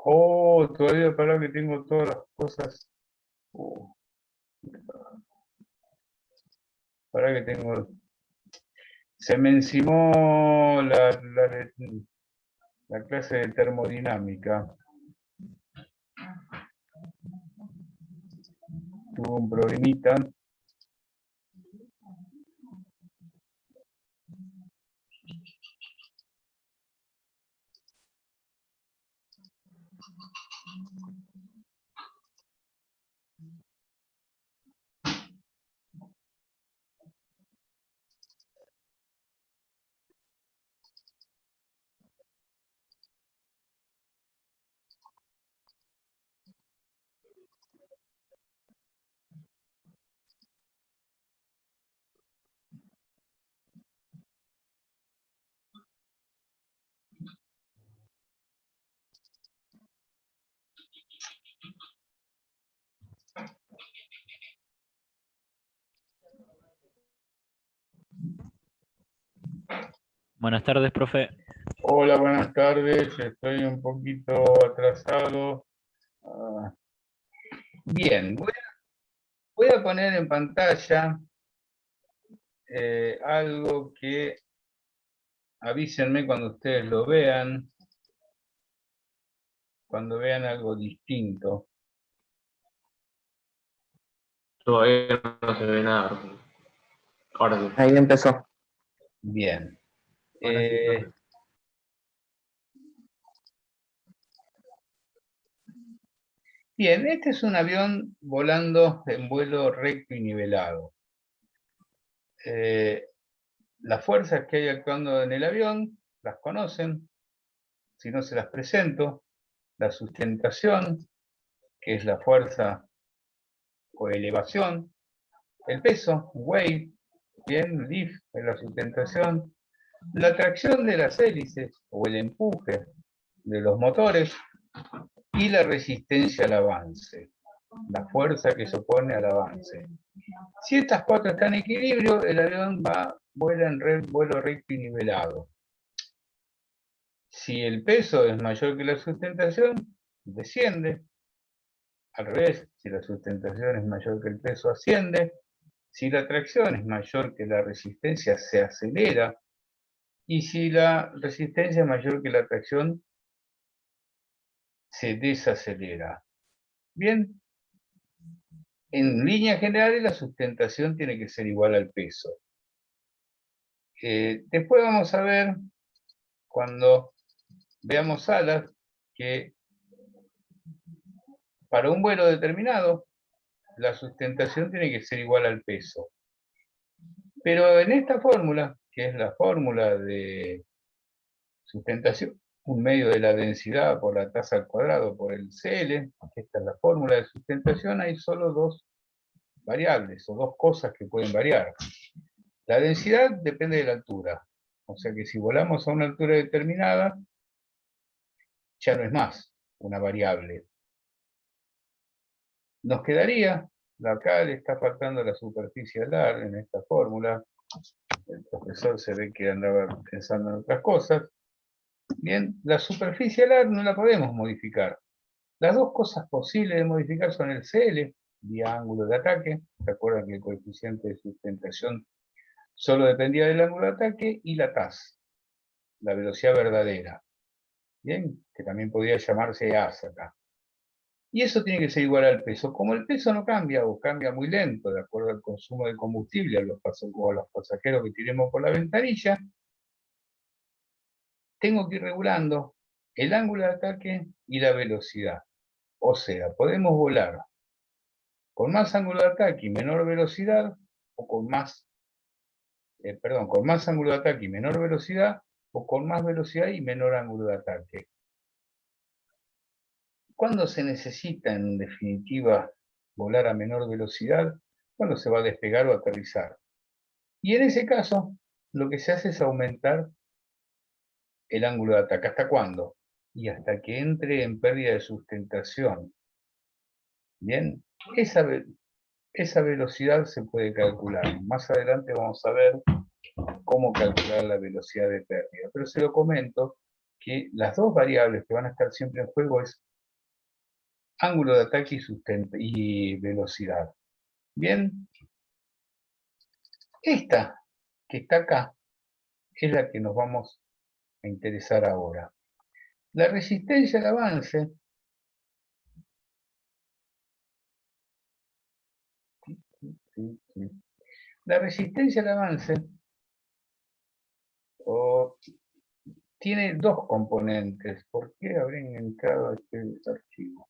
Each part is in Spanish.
Oh, todavía para que tengo todas las cosas. Para que tengo. Se me encimó la clase de termodinámica. Tuvo un problemita. Buenas tardes, profe. Hola, buenas tardes. Estoy un poquito atrasado. Bien, voy a poner en pantalla algo que avísenme cuando ustedes lo vean, cuando vean algo distinto. Todavía no se ve nada. Ahora sí. Ahí empezó. Bien. Ahora sí, profe. Bien, este es un avión volando en vuelo recto y nivelado. Las fuerzas que hay actuando en el avión las conocen, si no se las presento. La sustentación, que es la fuerza o elevación. El peso, weight, bien, lift, es la sustentación. La tracción de las hélices o el empuje de los motores y la resistencia al avance, la fuerza que se opone al avance. Si estas cuatro están en equilibrio, el avión vuela en vuelo recto y nivelado. Si el peso es mayor que la sustentación, desciende. Al revés, si la sustentación es mayor que el peso, asciende. Si la tracción es mayor que la resistencia, se acelera. Y si la resistencia es mayor que la tracción, se desacelera. Bien, en líneas generales la sustentación tiene que ser igual al peso. Después vamos a ver, cuando veamos alas, que para un vuelo determinado la sustentación tiene que ser igual al peso. Pero en esta fórmula, que es la fórmula de sustentación, un medio de la densidad por la tasa al cuadrado por el CL, que esta es la fórmula de sustentación, hay solo dos variables o dos cosas que pueden variar. La densidad depende de la altura, o sea que si volamos a una altura determinada, ya no es más una variable. Nos quedaría, acá le está faltando la superficie alar en esta fórmula, el profesor se ve que andaba pensando en otras cosas. Bien, la superficie alar no la podemos modificar. Las dos cosas posibles de modificar son el CL, vía ángulo de ataque. Recuerdan que el coeficiente de sustentación solo dependía del ángulo de ataque, y la TAS, la velocidad verdadera. Bien, que también podría llamarse AS acá. Y eso tiene que ser igual al peso. Como el peso no cambia o cambia muy lento de acuerdo al consumo de combustible o a los pasajeros que tiremos por la ventanilla, tengo que ir regulando el ángulo de ataque y la velocidad. O sea, podemos volar con más ángulo de ataque y menor velocidad, o con más, con más ángulo de ataque y menor velocidad, o con más velocidad y menor ángulo de ataque. ¿Cuándo se necesita, en definitiva, volar a menor velocidad? Cuando se va a despegar o aterrizar. Y en ese caso, lo que se hace es aumentar el ángulo de ataque. ¿Hasta cuándo? Y hasta que entre en pérdida de sustentación. Bien, esa velocidad se puede calcular. Más adelante vamos a ver cómo calcular la velocidad de pérdida. Pero se lo comento que las dos variables que van a estar siempre en juego es ángulo de ataque y velocidad. Bien, esta que está acá es la que nos vamos a interesar ahora. La resistencia al avance la resistencia al avance tiene dos componentes. ¿Por qué habrían entrado a este archivo?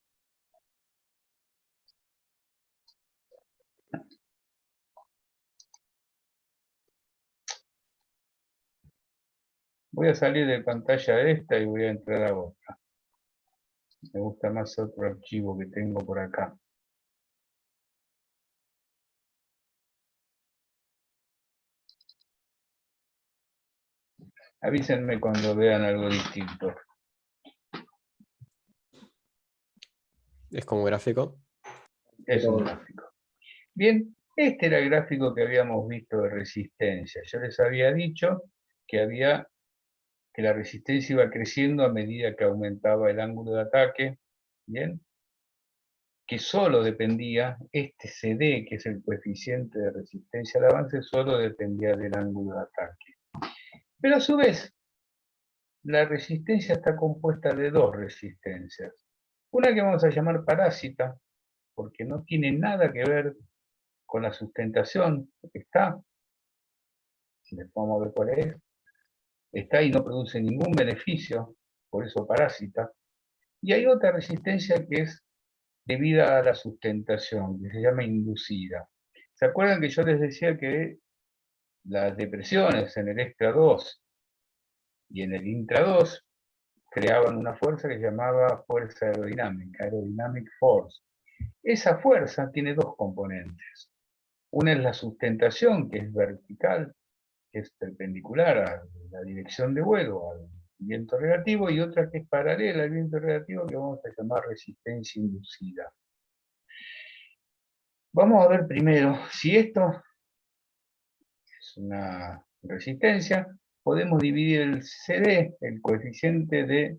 Voy a salir de pantalla de esta y voy a entrar a otra. Me gusta más otro archivo que tengo por acá. Avísenme cuando vean algo distinto. ¿Es como gráfico? Es un gráfico. Bien, este era el gráfico que habíamos visto de resistencia. Yo les había dicho que la resistencia iba creciendo a medida que aumentaba el ángulo de ataque. Bien, que solo dependía, este CD, que es el coeficiente de resistencia al avance, solo dependía del ángulo de ataque. Pero a su vez, la resistencia está compuesta de dos resistencias. Una que vamos a llamar parásita, porque no tiene nada que ver con la sustentación, está, les vamos a ver cuál es, está y no produce ningún beneficio, por eso parásita. Y hay otra resistencia que es debida a la sustentación, que se llama inducida. ¿Se acuerdan que yo les decía que las depresiones en el extra 2 y en el intra 2 creaban una fuerza que se llamaba fuerza aerodinámica, aerodynamic force? Esa fuerza tiene dos componentes. Una es la sustentación, que es vertical, que es perpendicular a la dirección de vuelo, al viento relativo, y otra que es paralela al viento relativo, que vamos a llamar resistencia inducida. Vamos a ver primero si esto es una resistencia. Podemos dividir el CD, el coeficiente de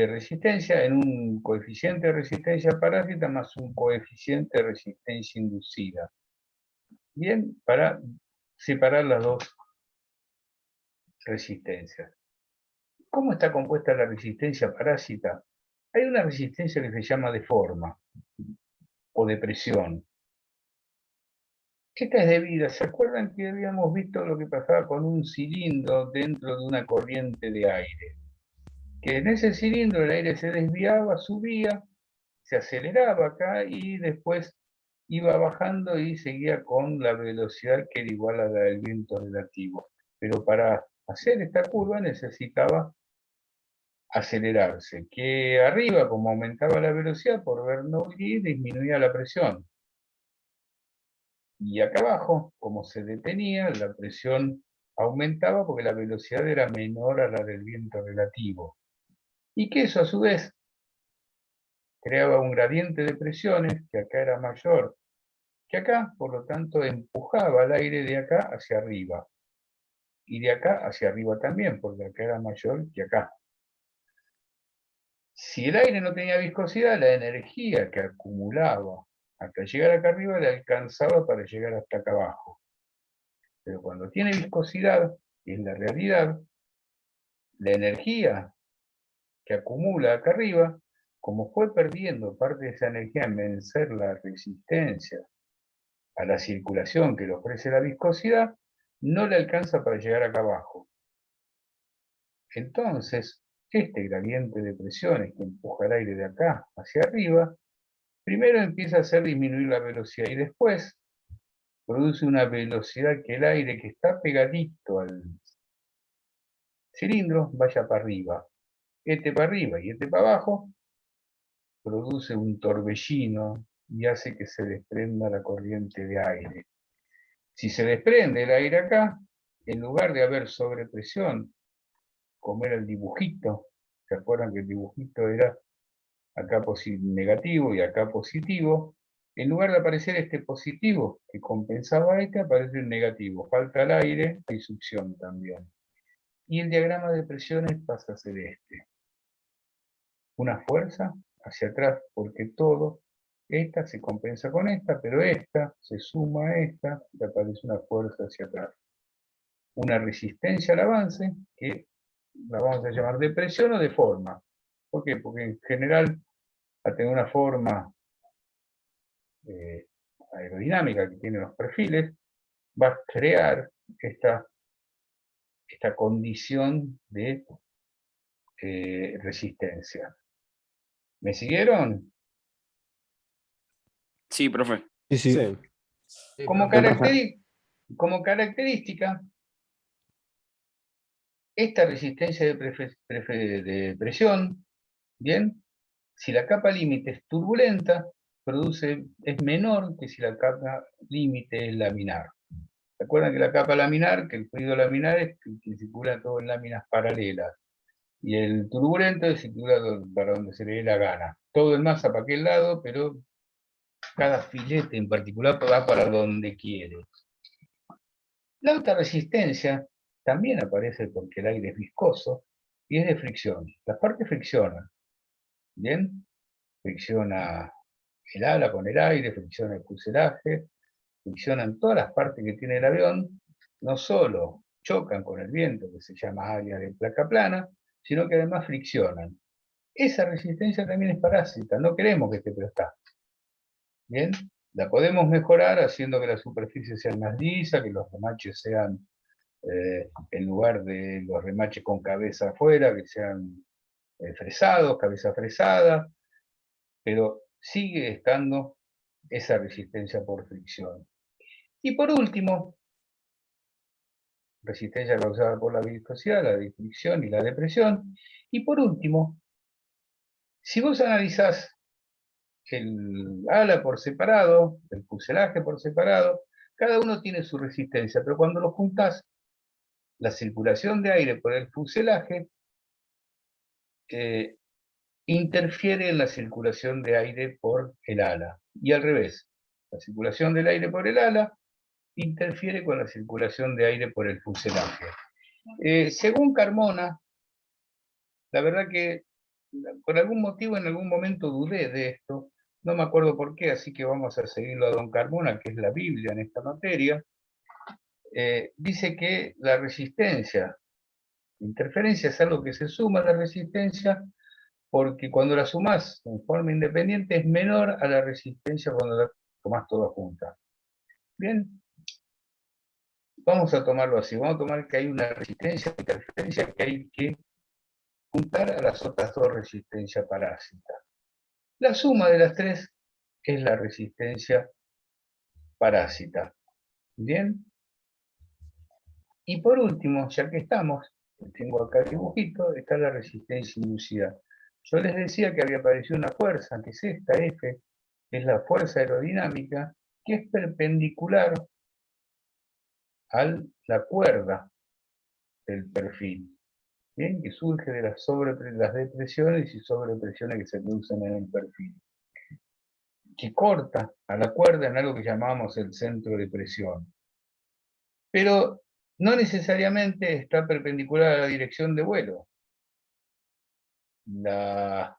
resistencia, en un coeficiente de resistencia parásita más un coeficiente de resistencia inducida. Bien, para separar las dos resistencias. ¿Cómo está compuesta la resistencia parásita? Hay una resistencia que se llama de forma o de presión. Esta es debida, ¿se acuerdan que habíamos visto lo que pasaba con un cilindro dentro de una corriente de aire? Que en ese cilindro el aire se desviaba, subía, se aceleraba acá y después iba bajando y seguía con la velocidad que era igual a la del viento relativo. Pero para hacer esta curva necesitaba acelerarse, que arriba, como aumentaba la velocidad por Bernoulli, disminuía la presión. Y acá abajo, como se detenía, la presión aumentaba porque la velocidad era menor a la del viento relativo. Y que eso a su vez creaba un gradiente de presiones, que acá era mayor que acá, por lo tanto empujaba el aire de acá hacia arriba. Y de acá hacia arriba también, porque acá era mayor que acá. Si el aire no tenía viscosidad, la energía que acumulaba hasta llegar acá arriba le alcanzaba para llegar hasta acá abajo. Pero cuando tiene viscosidad, que es la realidad, la energía que acumula acá arriba, como fue perdiendo parte de esa energía en vencer la resistencia a la circulación que le ofrece la viscosidad, no le alcanza para llegar acá abajo. Entonces, este gradiente de presiones que empuja el aire de acá hacia arriba, primero empieza a hacer disminuir la velocidad y después produce una velocidad que el aire que está pegadito al cilindro vaya para arriba. Este para arriba y este para abajo produce un torbellino y hace que se desprenda la corriente de aire. Si se desprende el aire acá, en lugar de haber sobrepresión, como era el dibujito, ¿se acuerdan que el dibujito era acá negativo y acá positivo? En lugar de aparecer este positivo que compensaba este, aparece un negativo. Falta el aire y succión también. Y el diagrama de presiones pasa a ser este. Una fuerza hacia atrás, porque todo, esta se compensa con esta, pero esta se suma a esta, y aparece una fuerza hacia atrás. Una resistencia al avance, que la vamos a llamar de presión o de forma. ¿Por qué? Porque en general, al tener una forma aerodinámica que tiene los perfiles, va a crear esta condición de resistencia. ¿Me siguieron? Sí, profe. Sí, sí. Como característica, esta resistencia de presión, ¿bien? Si la capa límite es turbulenta, es menor que si la capa límite es laminar. ¿Se acuerdan que la capa laminar, que el fluido laminar es que circula todo en láminas paralelas? Y el turbulento circula para donde se le dé la gana. Todo el masa para aquel lado, pero cada filete en particular va para donde quiere. La alta resistencia también aparece porque el aire es viscoso y es de fricción. Las partes friccionan. ¿Bien? Fricciona el ala con el aire, fricciona el fuselaje, friccionan todas las partes que tiene el avión, no solo chocan con el viento, que se llama área de placa plana, sino que además friccionan. Esa resistencia también es parásita, no queremos que esté, pero está. ¿Bien? La podemos mejorar haciendo que la superficie sea más lisa, que los remaches sean, en lugar de los remaches con cabeza afuera, que sean fresados, cabeza fresada, pero sigue estando esa resistencia por fricción. Y por último, resistencia causada por la viscosidad, la de fricción y la de presión. Y por último, si vos analizás el ala por separado, el fuselaje por separado, cada uno tiene su resistencia, pero cuando lo juntás, la circulación de aire por el fuselaje interfiere en la circulación de aire por el ala. Y al revés, la circulación del aire por el ala interfiere con la circulación de aire por el fuselaje. Según Carmona, la verdad que por algún motivo en algún momento dudé de esto, no me acuerdo por qué, así que vamos a seguirlo a don Carmona, que es la Biblia en esta materia. Dice que la resistencia, interferencia es algo que se suma a la resistencia, porque cuando la sumás en forma independiente es menor a la resistencia cuando la tomás toda junta. Bien, vamos a tomarlo así, vamos a tomar que hay una resistencia, interferencia que hay que juntar a las otras dos resistencias parásitas. La suma de las tres es la resistencia parásita. ¿Bien? Y por último, ya que estamos, tengo acá el dibujito, está la resistencia inducida. Yo les decía que había aparecido una fuerza, que es esta F, que es la fuerza aerodinámica, que es perpendicular a la cuerda del perfil. ¿Bien? Que surge de las depresiones y sobrepresiones que se producen en el perfil. Que corta a la cuerda en algo que llamamos el centro de presión. Pero no necesariamente está perpendicular a la dirección de vuelo. La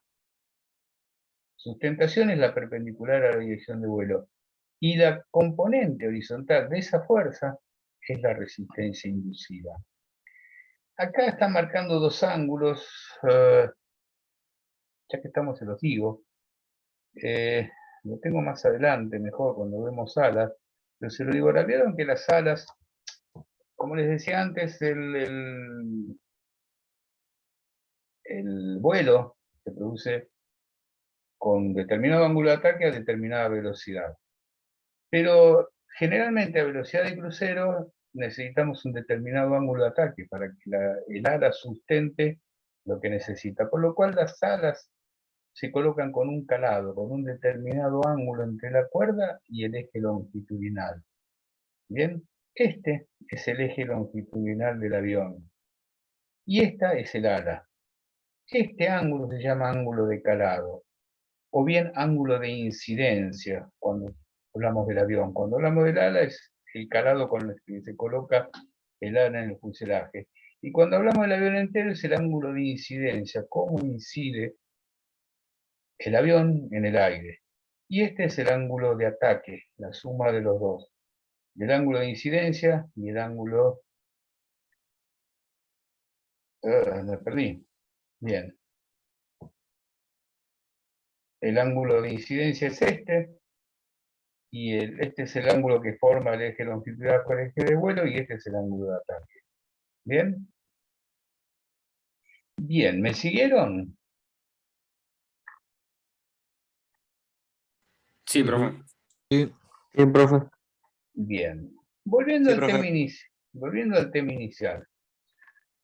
sustentación es la perpendicular a la dirección de vuelo. Y la componente horizontal de esa fuerza es la resistencia inducida. Acá están marcando dos ángulos, ya que estamos se los digo. Lo tengo más adelante, mejor cuando vemos alas, pero se lo digo ahora. Vieron que las alas, como les decía antes, el vuelo se produce con determinado ángulo de ataque a determinada velocidad. Pero generalmente a velocidad de crucero necesitamos un determinado ángulo de ataque para que el ala sustente lo que necesita. Por lo cual las alas se colocan con un calado, con un determinado ángulo entre la cuerda y el eje longitudinal. Bien, este es el eje longitudinal del avión. Y esta es el ala. Este ángulo se llama ángulo de calado, o bien ángulo de incidencia, cuando hablamos del avión. Cuando hablamos del ala es el calado con el que se coloca el ala en el fuselaje. Y cuando hablamos del avión entero es el ángulo de incidencia, cómo incide el avión en el aire. Y este es el ángulo de ataque, la suma de los dos. El ángulo de incidencia y el ángulo... me perdí. Bien. El ángulo de incidencia es este, y este es el ángulo que forma el eje longitudinal con el eje de vuelo, y este es el ángulo de ataque. ¿Bien? Bien, ¿me siguieron? Sí, profe. Sí. Bien, profe. Bien. Volviendo Sí, al profe. volviendo al tema inicial.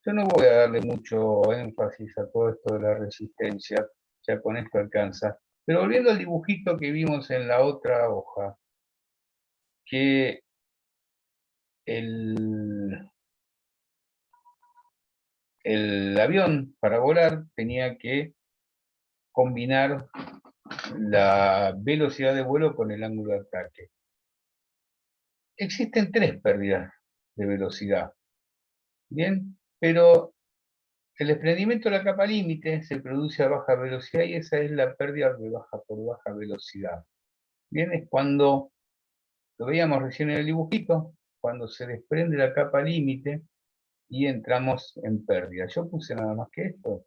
Yo no voy a darle mucho énfasis a todo esto de la resistencia, ya con esto alcanza. Pero volviendo al dibujito que vimos en la otra hoja, que el avión para volar tenía que combinar la velocidad de vuelo con el ángulo de ataque. Existen 3 pérdidas de velocidad, ¿bien? Pero el desprendimiento de la capa límite se produce a baja velocidad y esa es la pérdida por baja velocidad. Bien, es cuando, lo veíamos recién en el dibujito, cuando se desprende la capa límite y entramos en pérdida. Yo puse nada más que esto.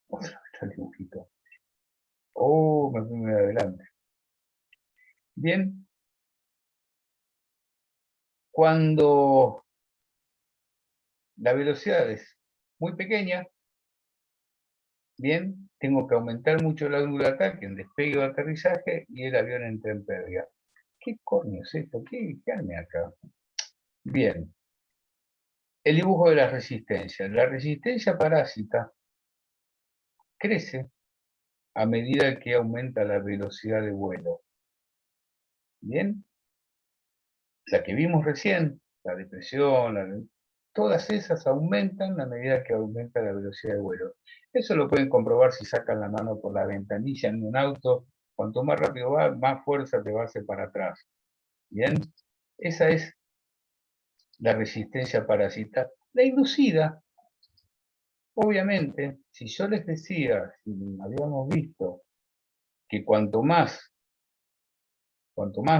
Otra vez el dibujito. Oh, me fui muy adelante. Bien, cuando la velocidad es muy pequeña, bien, tengo que aumentar mucho el ángulo de ataque en despegue o aterrizaje y el avión entra en pérdida. ¿Qué coño es esto? ¿Qué arme acá? Bien, el dibujo de la resistencia. La resistencia parásita crece a medida que aumenta la velocidad de vuelo. Bien, la que vimos recién, la depresión, todas esas aumentan a medida que aumenta la velocidad de vuelo. Eso lo pueden comprobar si sacan la mano por la ventanilla en un auto. Cuanto más rápido va, más fuerza te va a hacer para atrás. Bien, esa es la resistencia parásita. La inducida, obviamente, si yo les decía, si habíamos visto que cuanto más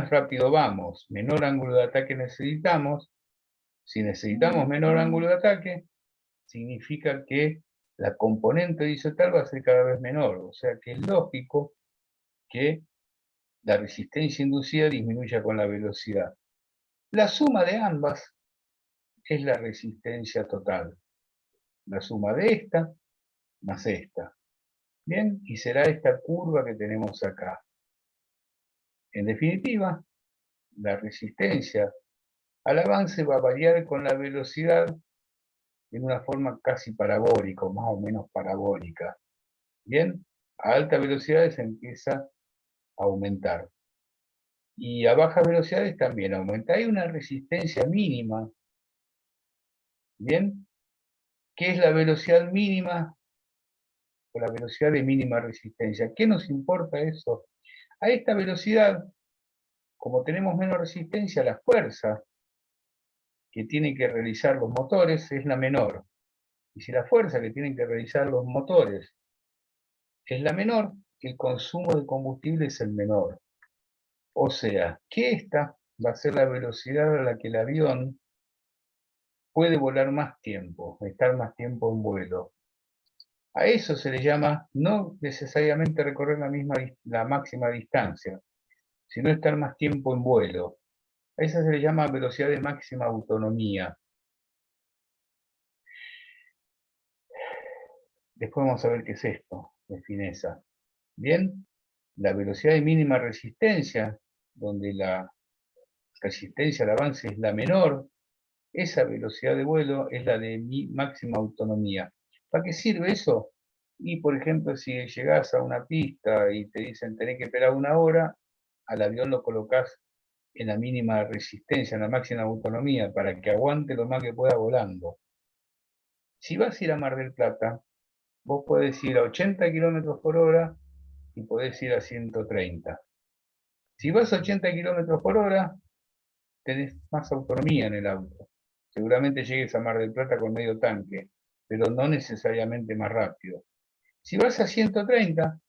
rápido vamos, menor ángulo de ataque necesitamos. Si necesitamos menor ángulo de ataque, significa que la componente horizontal va a ser cada vez menor. O sea que es lógico que la resistencia inducida disminuya con la velocidad. La suma de ambas es la resistencia total. La suma de esta más esta. Bien, y será esta curva que tenemos acá. En definitiva, la resistencia al avance va a variar con la velocidad en una forma casi parabólica, o más o menos parabólica. Bien, a altas velocidades empieza a aumentar. Y a bajas velocidades también aumenta. Hay una resistencia mínima. Bien, ¿qué es la velocidad mínima? O la velocidad de mínima resistencia. ¿Qué nos importa eso? A esta velocidad, como tenemos menos resistencia, la fuerza que tienen que realizar los motores es la menor. Y si la fuerza que tienen que realizar los motores es la menor, el consumo de combustible es el menor. O sea, que esta va a ser la velocidad a la que el avión puede volar más tiempo, estar más tiempo en vuelo. A eso se le llama no necesariamente recorrer la máxima distancia, sino estar más tiempo en vuelo. A esa se le llama velocidad de máxima autonomía. Después vamos a ver qué es esto de fineza. Bien, la velocidad de mínima resistencia, donde la resistencia al avance es la menor, esa velocidad de vuelo es la de máxima autonomía. ¿Para qué sirve eso? Y, por ejemplo, si llegás a una pista y te dicen tenés que esperar 1 hora, al avión lo colocás en la mínima resistencia, en la máxima autonomía, para que aguante lo más que pueda volando. Si vas a ir a Mar del Plata, vos podés ir a 80 km por hora y podés ir a 130. Si vas a 80 km por hora, tenés más autonomía en el auto. Seguramente llegues a Mar del Plata con medio tanque, pero no necesariamente más rápido. Si vas a 130,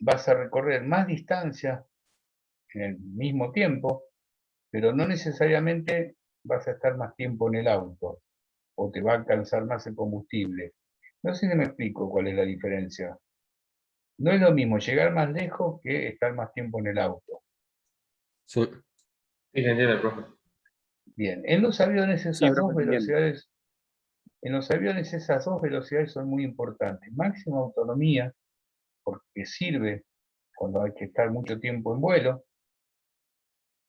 vas a recorrer más distancia en el mismo tiempo, pero no necesariamente vas a estar más tiempo en el auto, o te va a alcanzar más el combustible. No sé si me explico cuál es la diferencia. No es lo mismo llegar más lejos que estar más tiempo en el auto. Sí. Sí, se entiende, profe. Bien, en los aviones Sí, esas dos profe, te entiendo. velocidades, en los aviones esas dos velocidades son muy importantes. Máxima autonomía, porque sirve cuando hay que estar mucho tiempo en vuelo,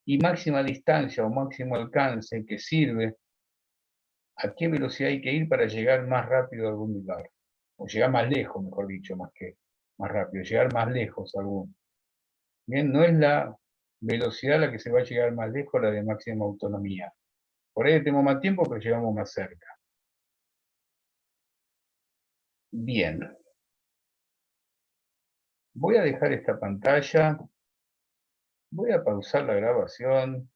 y máxima distancia o máximo alcance, que sirve a qué velocidad hay que ir para llegar más rápido a algún lugar. O llegar más lejos, mejor dicho, más que más rápido, llegar más lejos a algún. Bien, no es la velocidad a la que se va a llegar más lejos, la de máxima autonomía. Por ahí tenemos más tiempo, pero llegamos más cerca. Bien. Voy a dejar esta pantalla. Voy a pausar la grabación.